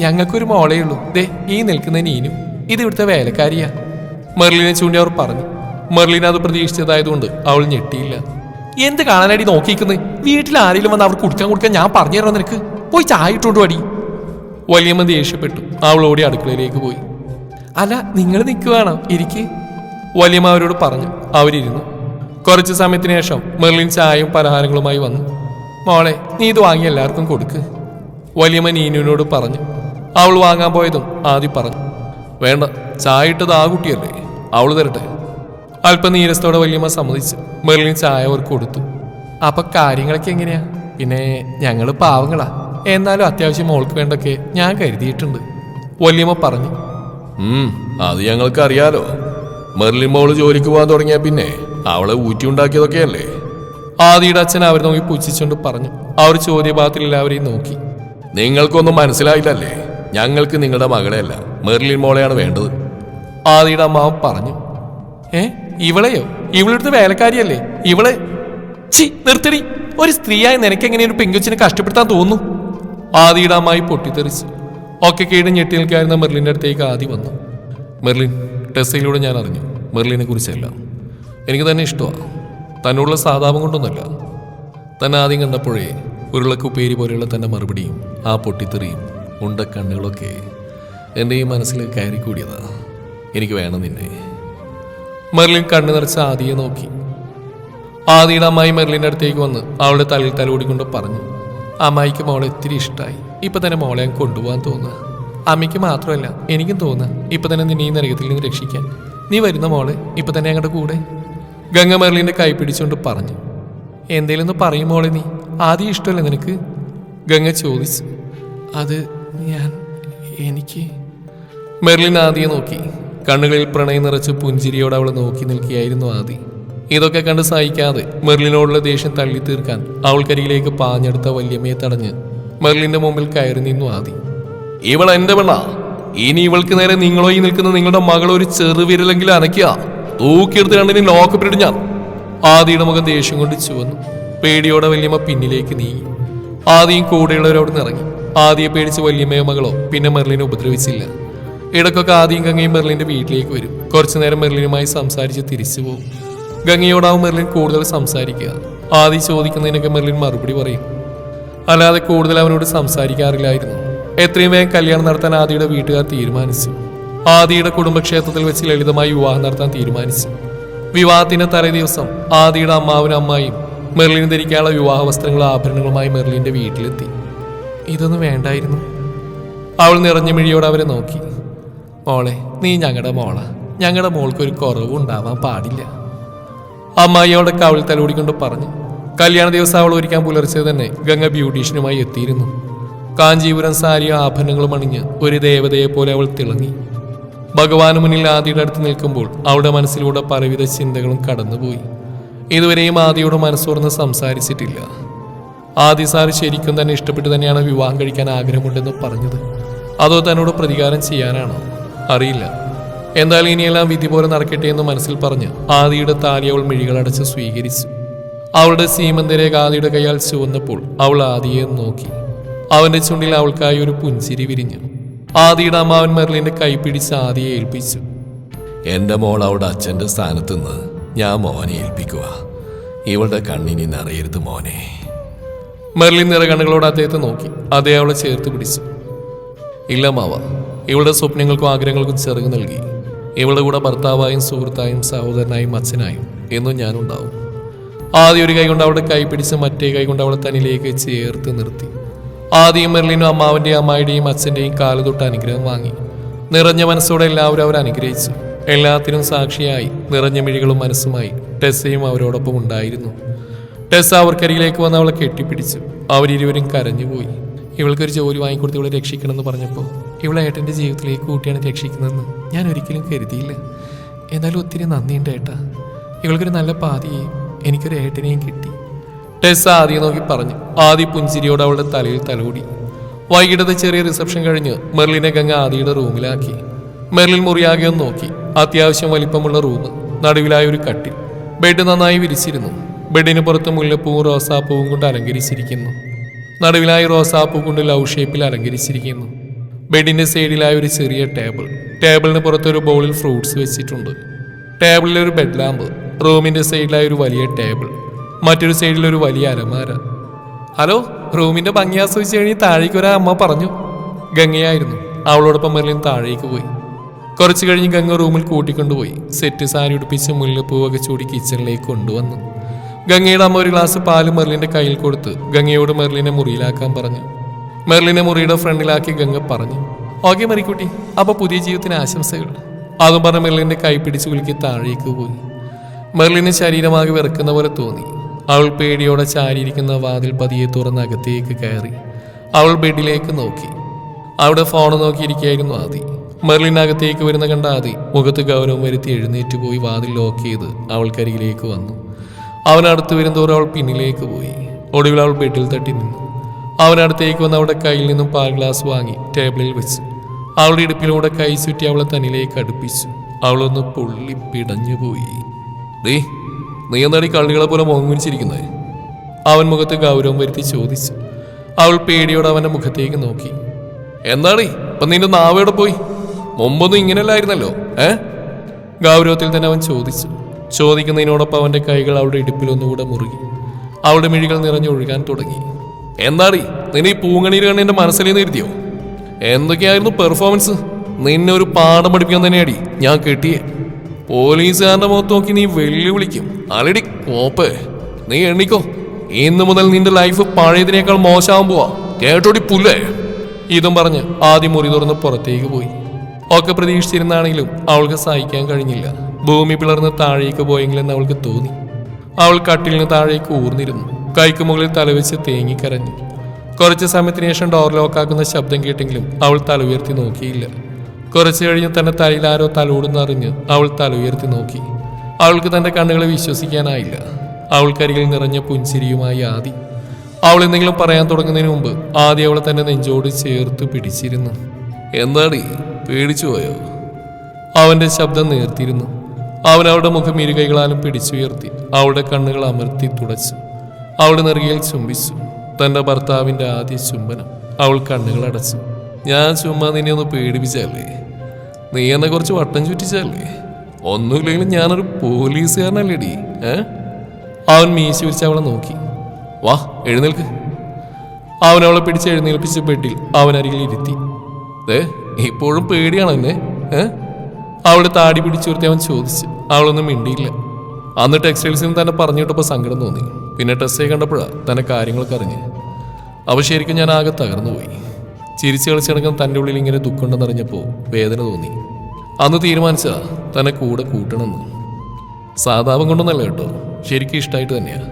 ഞങ്ങൾക്കൊരു മോളേ ഉള്ളൂ. ദേ ഈ നിൽക്കുന്ന നീനും. ഇത് ഇവിടുത്തെ വേലക്കാരിയാ. മെർലിനെ ചൂണ്ടി അവർ പറഞ്ഞു. മെർലിൻ അത് പ്രതീക്ഷിച്ചതായതുകൊണ്ട് അവൾ ഞെട്ടിയില്ല. എന്ത് കാണാനാടി നോക്കിയിരിക്കുന്നത്? വീട്ടിൽ ആരെങ്കിലും വന്ന് അവർ കുടിക്കാൻ ഞാൻ പറഞ്ഞു തരാം നിനക്ക്. പോയി ചായ ഇട്ടോണ്ട് അടി. വല്യമ്മ ദേഷ്യപ്പെട്ടു. അവൾ ഓടി അടുക്കളയിലേക്ക് പോയി. അല്ല, നിങ്ങൾ നിൽക്കുകയാണോ? ഇരിക്ക്. വല്യമ്മ അവരോട് പറഞ്ഞു. അവരിരുന്നു. കുറച്ച് സമയത്തിന് ശേഷം മെർലിൻ ചായയും പലഹാരങ്ങളുമായി വന്നു. മോളെ, നീ ഇത് വാങ്ങി എല്ലാവർക്കും കൊടുക്ക്. വല്യമ്മ നീനുവിനോട് പറഞ്ഞു. അവൾ വാങ്ങാൻ പോയതും ആദ്യം പറഞ്ഞു. വേണ്ട, ചായ ഇട്ടത് ആ കുട്ടിയല്ലേ, അവൾ തരട്ടെ. അല്പം നീരസത്തോടെ വല്യമ്മ സമ്മതിച്ചു. മെർലിൻ ചായ അവർക്ക് കൊടുത്തു. അപ്പൊ കാര്യങ്ങളൊക്കെ എങ്ങനെയാ? പിന്നെ ഞങ്ങൾ പാവങ്ങളാ, എന്നാലും അത്യാവശ്യം മോൾക്ക് വേണ്ടൊക്കെ ഞാൻ കരുതിയിട്ടുണ്ട്, വല്യമ്മ പറഞ്ഞു. അത് ഞങ്ങൾക്ക് അറിയാലോ. മെർലിൻ മോള് ജോലിക്ക് പോകാൻ തുടങ്ങിയ പിന്നെ അവളെ ഊറ്റിയുണ്ടാക്കിയതൊക്കെയല്ലേ. ആദിയുടെ അച്ഛൻ അവർ നോക്കി പുച്ഛിച്ചുകൊണ്ട് പറഞ്ഞു. അവർ ചോദ്യഭാഗത്തിൽ എല്ലാവരെയും നോക്കി. നിങ്ങൾക്കൊന്നും മനസ്സിലായില്ലല്ലേ? ഞങ്ങൾക്ക് നിങ്ങളുടെ മകളെയല്ല, മെർലിൻ മോളെയാണ് വേണ്ടത്, ആദിയുടെ അമ്മാവൻ പറഞ്ഞു. ഇവളെയോ? ഇവളെടുത്ത് വേലക്കാരിയല്ലേ ഇവളെ? നിർത്തടി. ഒരു സ്ത്രീയായി നിനക്കെങ്ങനെ ഒരു പെങ്കൊച്ചിനെ കഷ്ടപ്പെടുത്താൻ തോന്നുന്നു? ആദിയുടെ അമ്മായി പൊട്ടിത്തെറിച്ചു. ഒക്കെ കേട് ഞെട്ടി നിൽക്കായിരുന്ന മെർലിൻ്റെ അടുത്തേക്ക് ആദി വന്നു. മെർലിൻ, ടെസ്സയിലൂടെ ഞാൻ അറിഞ്ഞു മെർലിനെ കുറിച്ചല്ല. എനിക്ക് തന്നെ ഇഷ്ടമാണ്. തന്നോടുള്ള സാധാപം കൊണ്ടൊന്നുമല്ല. തന്നെ ആദ്യം കണ്ടപ്പോഴേ ഉരുളക്കുപ്പേരി പോലെയുള്ള തൻ്റെ മറുപടിയും ആ പൊട്ടിത്തെറിയും കണ്ണുകളൊക്കെ എൻ്റെ ഈ മനസ്സിൽ കയറിക്കൂടിയതാ. എനിക്ക് വേണം നിന്നെ. മെർലിൻ കണ്ണു നിറച്ച് ആദിയെ നോക്കി. ആദിയുടെ അമ്മായി മെർലിൻ്റെ അടുത്തേക്ക് വന്ന് അവളുടെ തലയിൽ തലോടിക്കൊണ്ട് പറഞ്ഞു, അമ്മായിക്ക് മോളെ ഒത്തിരി ഇഷ്ടമായി. ഇപ്പൊ തന്നെ മോളെ ഞാൻ കൊണ്ടുപോകാൻ തോന്നുക. അമ്മയ്ക്ക് മാത്രമല്ല എനിക്കും തോന്നുക ഇപ്പൊ തന്നെ നിന്നെ ഈ നരകത്തിൽ നിന്ന് രക്ഷിക്കാൻ. നീ വരുന്ന മോളെ ഇപ്പൊ തന്നെ ഞങ്ങളുടെ കൂടെ. ഗംഗ മെർലിൻ്റെ കൈ പിടിച്ചുകൊണ്ട് പറഞ്ഞു. എന്തേലും ഒന്ന് പറയും മോളെ, നീ ആദ്യം ഇഷ്ടമല്ലേ നിനക്ക്? ഗംഗ ചോദിച്ചു. അത് എനിക്ക് മെർലിൻ ആദിയെ നോക്കി. കണ്ണുകളിൽ പ്രണയം നിറച്ച് പുഞ്ചിരിയോടെ അവളെ നോക്കി നിൽക്കുകയായിരുന്നു ആദി. ഇതൊക്കെ കണ്ട് സഹിക്കാതെ മെർലിനോടുള്ള ദേഷ്യം തള്ളി തീർക്കാൻ അവൾക്കരികിലേക്ക് പാഞ്ഞെടുത്ത വല്യമ്മയെ തടഞ്ഞ് മെർലിന്റെ മുമ്പിൽ കയറി നിന്നു ആദി. ഇവൾ എന്റെ പെണ്ണാ. ഇനി ഇവൾക്ക് നേരെ നിങ്ങളോ ഈ നിൽക്കുന്ന നിങ്ങളുടെ മകൾ ഒരു ചെറുവിരലെങ്കിലും അനക്കുക, തൂക്കിയെടുത്ത് കണ്ടിന് ലോക്കപ്പിലിട്ട് ഞാൻ. ആദിയുടെ മുഖം ദേഷ്യം കൊണ്ട് ചുവന്നു. പേടിയോടെ വല്യമ്മ പിന്നിലേക്ക് നീങ്ങി. ആദിയും കൂടെയുള്ളവരോട് ഇറങ്ങി. ആദിയെ പേടിച്ച് വല്യമ്മയോ മകളോ പിന്നെ മെർലിനെ ഉപദ്രവിച്ചില്ല. ഇടയ്ക്കൊക്കെ ആദിയും ഗംഗയും മെർലിന്റെ വീട്ടിലേക്ക് വരും. കുറച്ചു നേരം മെർലിനുമായി സംസാരിച്ച് തിരിച്ചു പോകും. ഗംഗയോടാവും മെർലിൻ കൂടുതൽ സംസാരിക്കുക. ആദി ചോദിക്കുന്നതിനൊക്കെ മെർലിൻ മറുപടി പറയും. അല്ലാതെ കൂടുതൽ അവനോട് സംസാരിക്കാറില്ലായിരുന്നു. എത്രയും വേഗം കല്യാണം നടത്താൻ ആദിയുടെ വീട്ടുകാർ തീരുമാനിച്ചു. ആദിയുടെ കുടുംബക്ഷേത്രത്തിൽ വെച്ച് ലളിതമായി വിവാഹം നടത്താൻ തീരുമാനിച്ചു. വിവാഹത്തിന്റെ തലേ ദിവസം ആദിയുടെ അമ്മാവനും അമ്മായും മെർലിന് ധരിക്കാനുള്ള വിവാഹ വസ്ത്രങ്ങളും ആഭരണങ്ങളുമായി മെർലിന്റെ വീട്ടിലെത്തി. ഇതൊന്നും വേണ്ടായിരുന്നു. അവൾ നിറഞ്ഞ മിഴിയോടെ അവരെ നോക്കി. മോളെ, നീ ഞങ്ങളുടെ മോളാ. ഞങ്ങളുടെ മോൾക്കൊരു കുറവും ഉണ്ടാവാൻ പാടില്ല. അമ്മായി അവളുടെ കവിൾ തലോടിക്കൊണ്ട് പറഞ്ഞു. കല്യാണ ദിവസം അവൾ ഒരുക്കാൻ പുലർച്ചെ തന്നെ ഗംഗ ബ്യൂട്ടീഷ്യനുമായി എത്തിയിരുന്നു. കാഞ്ചീപുരം സാരിയും ആഭരണങ്ങളും അണിഞ്ഞ് ഒരു ദേവതയെ പോലെ അവൾ തിളങ്ങി. ഭഗവാന് മുന്നിൽ ആദിയുടെ അടുത്ത് നിൽക്കുമ്പോൾ അവളുടെ മനസ്സിലൂടെ പലവിധ ചിന്തകളും കടന്നുപോയി. ഇതുവരെയും ആദിയോട് മനസ്സോർന്ന് സംസാരിച്ചിട്ടില്ല. ആദി സാർ ശരിക്കും തന്നെ ഇഷ്ടപ്പെട്ട് തന്നെയാണ് വിവാഹം കഴിക്കാൻ ആഗ്രഹമുണ്ടെന്ന് പറഞ്ഞത്. അതോ തന്നോട് പ്രതികാരം ചെയ്യാനാണോ? അറിയില്ല. എന്തായാലും ഇനിയെല്ലാം വിധി പോലെ നടക്കട്ടെ എന്ന് മനസ്സിൽ പറഞ്ഞ് ആദിയുടെ താലി അവൾ മിഴികളടച്ച് സ്വീകരിച്ചു. അവളുടെ സീമന്തരേഖ ആദിയുടെ കൈയാൽ ചുവന്നപ്പോൾ അവൾ ആദിയെ നോക്കി. അവന്റെ ചുണ്ടിൽ അവൾക്കായി ഒരു പുഞ്ചിരി വിരിഞ്ഞു. ആദിയുടെ അമ്മാവൻ മെർലിന്റെ കൈ പിടിച്ച് ആദിയെ ഏൽപ്പിച്ചു. എന്റെ മോൾ അവളുടെ അച്ഛന്റെ സ്ഥാനത്ത് നിന്ന് ഞാൻ മോനെ ഏൽപ്പിക്കുക. ഇവളുടെ കണ്ണിനി നിറയരുത് മോനെ. മെർലിൻ നിറകണ്ണുകളോട് അദ്ദേഹത്തെ നോക്കി. അദ്ദേഹം അവളെ ചേർത്ത് പിടിച്ചു. ഇല്ല മാവ, ഇവളുടെ സ്വപ്നങ്ങൾക്കും ആഗ്രഹങ്ങൾക്കും ചെറുകു നൽകി. ഇവളുടെ കൂടെ ഭർത്താവായും സുഹൃത്തായും സഹോദരനായും അച്ഛനായും എന്നും ഞാനുണ്ടാവും. ആദ്യം ഒരു കൈ കൊണ്ട് അവളുടെ കൈ പിടിച്ച് മറ്റേ കൈ കൊണ്ട് അവളെ തന്നിലേക്ക് ചേർത്ത് നിർത്തി. ആദ്യം മെർലിനും അമ്മാവന്റെയും അമ്മായിയുടെയും അച്ഛൻ്റെയും കാല് തൊട്ട് അനുഗ്രഹം വാങ്ങി. നിറഞ്ഞ മനസ്സോടെ എല്ലാവരും അവർ അനുഗ്രഹിച്ചു. എല്ലാത്തിനും സാക്ഷിയായി നിറഞ്ഞ മിഴികളും മനസ്സുമായി ടെസ്സയും അവരോടൊപ്പം ഉണ്ടായിരുന്നു. ടെസ്സ അവർക്കരികിലേക്ക് വന്ന് അവളെ കെട്ടിപ്പിടിച്ചു. അവരിരുവരും കരഞ്ഞുപോയി. ഇവൾക്കൊരു ജോലി വാങ്ങിക്കൊടുത്ത് ഇവളെ രക്ഷിക്കണമെന്ന് പറഞ്ഞപ്പോൾ ഇവളെ ഏട്ടൻ്റെ ജീവിതത്തിലേക്ക് കൂട്ടിയാണ് രക്ഷിക്കുന്നതെന്ന് ഞാൻ ഒരിക്കലും കരുതിയില്ല. എന്നാലും ഒത്തിരി നന്ദിയുണ്ട് ഏട്ടാ. ഇവൾക്കൊരു നല്ല പാതിയെയും എനിക്കൊരു ഏട്ടനെയും കിട്ടി. ടെസ്സ ആദിയെ നോക്കി പറഞ്ഞു. ആദി പുഞ്ചിരിയോട് അവളുടെ തലയിൽ തലോടി. വൈകിട്ടത്തെ ചെറിയ റിസപ്ഷൻ കഴിഞ്ഞ് മെർലിനെ ഗംഗ ആദിയുടെ റൂമിലാക്കി. മെർലിൻ മുറിയാകെ ഒന്ന് നോക്കി. അത്യാവശ്യം വലിപ്പമുള്ള റൂം, നടുവിലായ ഒരു കട്ടിൽ, ബെഡ് നന്നായി വിരിച്ചിരുന്നു. ബെഡിന് പുറത്ത് മുല്ലപ്പൂവും റോസാപ്പൂവും കൊണ്ട് അലങ്കരിച്ചിരിക്കുന്നു. നടുവിലായി റോസാപ്പൂ കൊണ്ട് ലവ് ഷേപ്പിൽ അലങ്കരിച്ചിരിക്കുന്നു. ബെഡിന്റെ സൈഡിലായ ഒരു ചെറിയ ടേബിൾ, ടേബിളിന് പുറത്തൊരു ബൗളിൽ ഫ്രൂട്ട്സ് വെച്ചിട്ടുണ്ട്. ടേബിളിൽ ഒരു ബെഡ് ലാമ്പ്, റൂമിന്റെ സൈഡിലായ ഒരു വലിയ ടേബിൾ, മറ്റൊരു സൈഡിൽ ഒരു വലിയ അലമാര. ഹലോ, റൂമിന്റെ ഭംഗി ആസ്വദിച്ച് കഴിഞ്ഞ് താഴേക്ക് വരാൻ അമ്മ പറഞ്ഞു. ഗംഗയായിരുന്നു. അവളോടൊപ്പം മെർലിൻ താഴേക്ക് പോയി. കുറച്ചു കഴിഞ്ഞ് ഗംഗ റൂമിൽ കൂട്ടിക്കൊണ്ടുപോയി. സെറ്റ് സാരി ഉടുപ്പിച്ച് മുല്ലപ്പൂവൊക്കെ ചൂടി കിച്ചണിലേക്ക് കൊണ്ടുവന്നു. ഗംഗയുടെ അമ്മ ഒരു ഗ്ലാസ് പാല് മെർലിന്റെ കയ്യിൽ കൊടുത്ത് ഗംഗയോട് മെർലിനെ മുറിയിലാക്കാൻ പറഞ്ഞു. മെർലിനെ മുറിയുടെ ഫ്രണ്ടിലാക്കി ഗംഗ പറഞ്ഞു, ഓക്കെ മറിക്കുട്ടി, അപ്പൊ പുതിയ ജീവിതത്തിന് ആശംസകൾ. അതും പറഞ്ഞ മെർലിന്റെ കൈ പിടിച്ചു കുലുക്കി താഴേക്ക് പോയി. മെർലിന് ശരീരമാകെ വിറക്കുന്ന പോലെ തോന്നി. അവൾ പേടിയോടെ ചാരിയിരിക്കുന്ന വാതിൽ പതിയെ തുറന്ന് അകത്തേക്ക് കയറി. അവൾ ബെഡിലേക്ക് നോക്കി. അവിടെ ഫോൺ നോക്കിയിരിക്കുകയായിരുന്നു ആദി. മെർലിനകത്തേക്ക് വരുന്ന കണ്ട ആദി മുഖത്ത് ഗൗരവം വരുത്തി എഴുന്നേറ്റ് പോയി വാതിൽ ലോക്ക് ചെയ്ത് അവൾക്കരികിലേക്ക് വന്നു. അവനടുത്ത് വരുന്തോറും അവൾ പിന്നിലേക്ക് പോയി. ഒടുവിൽ അവൾ ബെഡിൽ തട്ടി നിന്നു. അവനടുത്തേക്ക് വന്ന് അവളുടെ കയ്യിൽ നിന്നും പാൽ ഗ്ലാസ് വാങ്ങി ടേബിളിൽ വെച്ചു. അവളുടെ ഇടുപ്പിലൂടെ കൈ ചുറ്റി അവളെ തന്നിലേക്ക് അടുപ്പിച്ചു. അവളൊന്ന് പൊള്ളി പിടഞ്ഞുപോയി. നീ എന്താടി കള്ളികളെ പോലെ മുഖം കുനിച്ചിരിക്കുന്നേ? അവൻ മുഖത്ത് ഗൗരവം വരുത്തി ചോദിച്ചു. അവൾ പേടിയോടെ അവന്റെ മുഖത്തേക്ക് നോക്കി. എന്താണീ ഇപ്പൊ നിന്റെ നാവയുടെ പോയി? മുമ്പൊന്നും ഇങ്ങനെയല്ലായിരുന്നല്ലോ ഗൗരവത്തിൽ തന്നെ അവൻ ചോദിച്ചു. ചോദിക്കുന്നതിനോടൊപ്പം അവന്റെ കൈകൾ അവളുടെ ഇടുപ്പിലൊന്നുകൂടെ മുറുകി. അവളുടെ മിഴികൾ നിറഞ്ഞൊഴുകാൻ തുടങ്ങി. എന്താടി നിന്നെ ഈ പൂങ്ങണീര് കണ്ട് എന്റെ മനസ്സിലേന്ന് എഴുതിയോ? എന്തൊക്കെയായിരുന്നു പെർഫോമൻസ്? നിന്നെ ഒരു പാഠം പഠിപ്പിക്കാൻ തന്നെയാടി ഞാൻ കെട്ടിയേ. പോലീസുകാരന്റെ മുഖത്ത് നോക്കി നീ വെല്ലുവിളിക്കും. അലടി കോപ്പേ, നീ എണ്ണിക്കോ. ഇന്ന് മുതൽ നിന്റെ ലൈഫ് പഴയതിനേക്കാൾ മോശമാവാൻ പോവാ. കേട്ടോടി പുല്ലേ. ഇതും പറഞ്ഞ് ആദ്യം മുറി തുറന്ന് പുറത്തേക്ക് പോയി. ഒക്കെ പ്രതീക്ഷിച്ചിരുന്നാണെങ്കിലും അവൾക്ക് സഹിക്കാൻ കഴിഞ്ഞില്ല. ഭൂമി പിളർന്ന് താഴേക്ക് പോയെങ്കിലെന്ന് അവൾക്ക് തോന്നി. അവൾ കട്ടിലിന് താഴേക്ക് ഊർന്നിരുന്നു. കൈക്ക് മുകളിൽ തലവെച്ച് തേങ്ങിക്കരഞ്ഞു. കുറച്ച് സമയത്തിന് ശേഷം ഡോർ ലോക്കാക്കുന്ന ശബ്ദം കേട്ടെങ്കിലും അവൾ തല ഉയർത്തി നോക്കിയില്ല. കുറച്ചു കഴിഞ്ഞ് തന്റെ തലയിൽ ആരോ തലോടുന്നറിഞ്ഞ് അവൾ തല ഉയർത്തി നോക്കി. അവൾക്ക് തന്റെ കണ്ണുകളെ വിശ്വസിക്കാനായില്ല. അവൾക്കരികിൽ നിറഞ്ഞ പുഞ്ചിരിയുമായി ആദി. അവൾ എന്തെങ്കിലും പറയാൻ തുടങ്ങുന്നതിന് മുമ്പ് ആദ്യം അവളെ തന്നെ നെഞ്ചോട് ചേർത്ത് പിടിച്ചിരുന്നു. എന്താടി പേടിച്ചു പോയോ? അവന്റെ ശബ്ദം നേർത്തിരുന്നു. അവൻ അവളുടെ മുഖം ഇരുകൈകളാലും പിടിച്ചുയർത്തി അവളുടെ കണ്ണുകൾ അമർത്തി തുടച്ചു. അവളുടെ നെറുകയിൽ ചുംബിച്ചു. തന്റെ ഭർത്താവിന്റെ ആദ്യ ചുംബനം. അവൾ കണ്ണുകൾ അടച്ചു. ഞാൻ ചുമ്മാ നിന്നെ ഒന്ന് പേടിപ്പിച്ചല്ലേ? നീ എന്നെ കുറച്ച് വട്ടം ചുറ്റിച്ചല്ലേ? ഒന്നുമില്ലെങ്കിലും ഞാനൊരു പോലീസുകാരനല്ലേടി. അവൻ മീശ വിരിച്ച് അവളെ നോക്കി. വാ എഴുന്നേൽക്ക്. അവൻ അവളെ പിടിച്ച് എഴുന്നേൽപ്പിച്ച് ബെഡിൽ അവനരികിൽ ഇരുത്തി. ഇപ്പോഴും പേടിയാണോ എന്നെ? അവളെ താടി പിടിച്ചുയർത്തി അവൻ ചോദിച്ചു. അവളൊന്നും മിണ്ടിയില്ല. അന്ന് ടെക്സ്റ്റൈൽസിൽ തന്നെ പറഞ്ഞു വിട്ടപ്പോൾ സങ്കടം തോന്നി. പിന്നെ ടെസ്സേ കണ്ടപ്പോഴാണ് തന്നെ കാര്യങ്ങളൊക്കെ അറിഞ്ഞ്. അവ ശരിക്കും ഞാൻ ആകെ തകർന്നുപോയി. ചിരിച്ചു കളിച്ചിടക്കുന്ന തൻ്റെ ഉള്ളിൽ ഇങ്ങനെ ദുഃഖമുണ്ടെന്നറിഞ്ഞപ്പോൾ വേദന തോന്നി. അന്ന് തീരുമാനിച്ച തന്നെ കൂടെ കൂട്ടണമെന്ന്. സാധാപം കൊണ്ടൊന്നല്ല കേട്ടോ, ശരിക്കും ഇഷ്ടമായിട്ട് തന്നെയാണ്.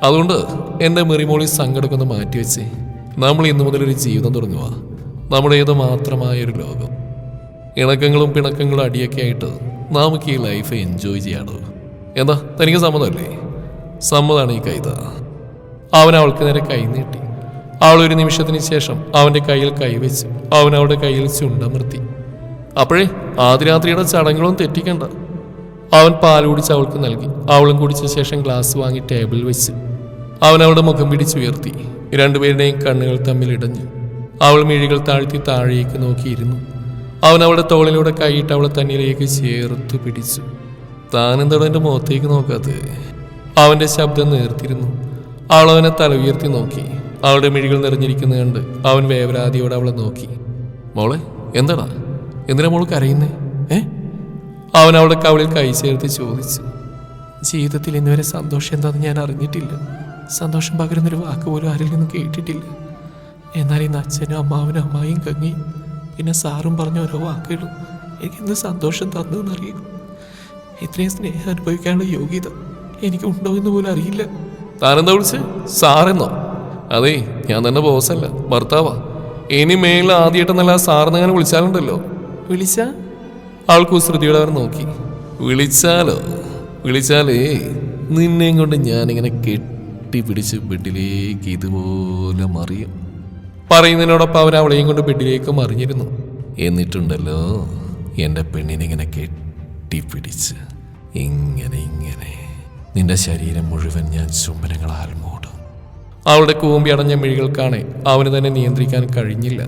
അതുകൊണ്ട് എൻ്റെ മെറിമോളി സങ്കടമൊക്കെ ഒന്ന് മാറ്റിവെച്ച് നമ്മൾ ഇന്നു മുതലൊരു ജീവിതം തുടങ്ങുക. നമ്മുടേത് മാത്രമായൊരു ലോകം. ഇണക്കങ്ങളും പിണക്കങ്ങളും അടിയൊക്കെ ആയിട്ട് നമുക്ക് ഈ ലൈഫ് എൻജോയ് ചെയ്യാടോ. എന്താ തനിക്ക് സമ്മതമല്ലേ? സമ്മതാണ് ഈ കൈത. അവൻ അവൾക്ക് നേരെ കൈ നീട്ടി. അവൾ ഒരു നിമിഷത്തിന് ശേഷം അവൻ്റെ കയ്യിൽ കൈവച്ച് അവൻ അവളുടെ കയ്യിൽ ചുണ്ടമർത്തി. അപ്പോഴേ ആദ്യരാത്രിയുടെ ചടങ്ങുകളും തെറ്റിക്കണ്ട. അവൻ പാൽ കുടിച്ച് അവൾക്ക് നൽകി. അവളും കുടിച്ച ശേഷം ഗ്ലാസ് വാങ്ങി ടേബിളിൽ വെച്ച് അവൻ അവളുടെ മുഖം പിടിച്ചുയർത്തി. രണ്ടുപേരുടെയും കണ്ണുകൾ തമ്മിൽ ഇടഞ്ഞു. അവൾ മിഴികൾ താഴ്ത്തി താഴേക്ക് നോക്കിയിരുന്നു. അവൻ അവളുടെ തോളിലൂടെ കൈയിട്ട് അവളെ തന്നിലേക്ക് ചേർത്ത് പിടിച്ചു. താനെന്താണോ എൻ്റെ മുഖത്തേക്ക് നോക്കാത്തത്? അവൻ്റെ ശബ്ദം നേർത്തിരുന്നു. അവൾ അവനെ തല ഉയർത്തി നോക്കി. അവളുടെ മിഴികൾ നിറഞ്ഞിരിക്കുന്നത് കണ്ട് അവൻ വേവരാതിയോടെ അവളെ നോക്കി. മോളെ എന്താടാ, എന്തിനാ മോള് കരയുന്നേ? അവൻ അവളുടെ കവളിൽ കൈ ചേർത്ത് ചോദിച്ചു. ജീവിതത്തിൽ ഇന്നുവരെ സന്തോഷം എന്താണെന്ന് ഞാൻ അറിഞ്ഞിട്ടില്ല. സന്തോഷം പകരുന്നൊരു വാക്ക് പോലും ആരിൽ നിന്നും കേട്ടിട്ടില്ല. എന്നാൽ ഇന്ന് അച്ഛനും അമ്മാവനും അമ്മായിയും കങ്ങിയും പിന്നെ സാറും പറഞ്ഞ ഓരോ വാക്കുകളും എനിക്കിന്ന് സന്തോഷം തന്നതെന്നറിയും. ഇത്രയും സ്നേഹം അനുഭവിക്കാനുള്ള യോഗ്യത എനിക്കുണ്ടോ എന്ന് പോലും അറിയില്ല. താനെന്താ വിളിച്ച്? സാറെന്നോ? അതെ, ഞാൻ തന്നെ ബോസല്ല, ഭർത്താവാ. ഇനി മേലിൽ ആദ്യമായിട്ടെന്നല്ല സാറിന് അങ്ങനെ വിളിച്ചാലുണ്ടല്ലോ. വിളിച്ചാ? അവൾ കുസൃതിയോടെ അവർ നോക്കി. വിളിച്ചാലോ? വിളിച്ചാലേ നിന്നെയും കൊണ്ട് ഞാനിങ്ങനെ കെട്ടിപ്പിടിച്ച് ബെഡിലേക്ക് ഇതുപോലെ മറിയും. പറയുന്നതിനോടൊപ്പം അവൻ അവളെയും കൊണ്ട് ബെഡിലേക്ക് മറിഞ്ഞിരുന്നു. എന്നിട്ടുണ്ടല്ലോ എൻ്റെ പെണ്ണിനിങ്ങനെ കെട്ടിപ്പിടിച്ച് ഇങ്ങനെ ഇങ്ങനെ നിന്റെ ശരീരം മുഴുവൻ ഞാൻ ചുംബനങ്ങളാൽ മൂടും. അവളുടെ കൂമ്പി അടഞ്ഞ മിഴികൾക്കാണ് അവന് തന്നെ നിയന്ത്രിക്കാൻ കഴിഞ്ഞില്ല.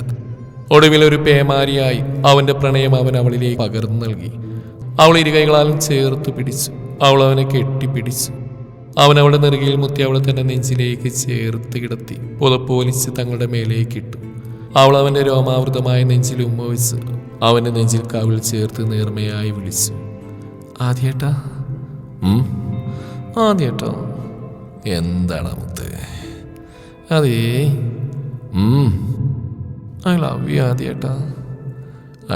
ഒടുവിൽ ഒരു പേമാരിയായി അവന്റെ പ്രണയം അവൻ അവളിലേക്ക് പകർന്നു നൽകി. അവൾ ഇരുകൈകളാലും ചേർത്ത് പിടിച്ചു. അവൾ അവനെ കെട്ടിപ്പിടിച്ചു. അവൻ അവളുടെ നെറുകയിൽ മുത്തി അവളെ തന്നെ നെഞ്ചിലേക്ക് ചേർത്ത് കിടത്തി പുതപ്പോലിച്ച് തങ്ങളുടെ മേലേക്കിട്ടു. അവൾ അവന്റെ രോമാവൃതമായ നെഞ്ചിൽ ഉമ്മ വെച്ച് അവന്റെ നെഞ്ചിൽ കവിൾ ചേർത്ത് നേർമയായി വിളിച്ചു. ആദ്യേട്ടാ. ആദ്യേട്ടോ. എന്താണ് മുത്ത്? അതേ, ഐ ലവ് യു ആദ്യേട്ടാ.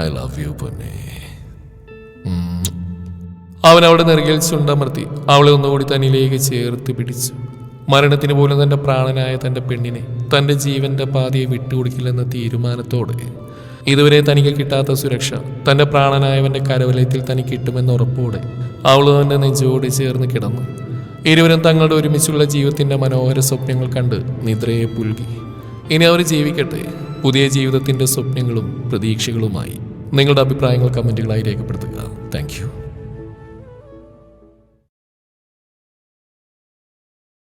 ഐ ലവ് യു പൊന്നെ. അവൻ അവളുടെ നെറുകയിൽ ചുണ്ടമർത്തി അവളെ ഒന്നുകൂടി തന്നിലേക്ക് ചേർത്ത് പിടിച്ചു. മരണത്തിന് പോലും തൻ്റെ പ്രാണനായ തൻ്റെ പെണ്ണിനെ തൻ്റെ ജീവന്റെ പാതയെ വിട്ടുകൊടുക്കില്ലെന്ന തീരുമാനത്തോടെ ഇതുവരെ തനിക്ക് കിട്ടാത്ത സുരക്ഷ തൻ്റെ പ്രാണനായവൻ്റെ കരവലയത്തിൽ തനിക്ക് കിട്ടുമെന്ന ഉറപ്പോടെ അവൾ തൻ്റെ നെഞ്ചോട് ചേർന്ന് കിടന്നു. ഇരുവരും തങ്ങളുടെ ഒരുമിച്ചുള്ള ജീവിതത്തിൻ്റെ മനോഹര സ്വപ്നങ്ങൾ കണ്ട് നിദ്രയെ പുൽകി. ഇനി അവർ ജീവിക്കട്ടെ പുതിയ ജീവിതത്തിൻ്റെ സ്വപ്നങ്ങളും പ്രതീക്ഷകളുമായി. നിങ്ങളുടെ അഭിപ്രായങ്ങൾ കമൻറ്റുകളായി രേഖപ്പെടുത്തുക. Thank you.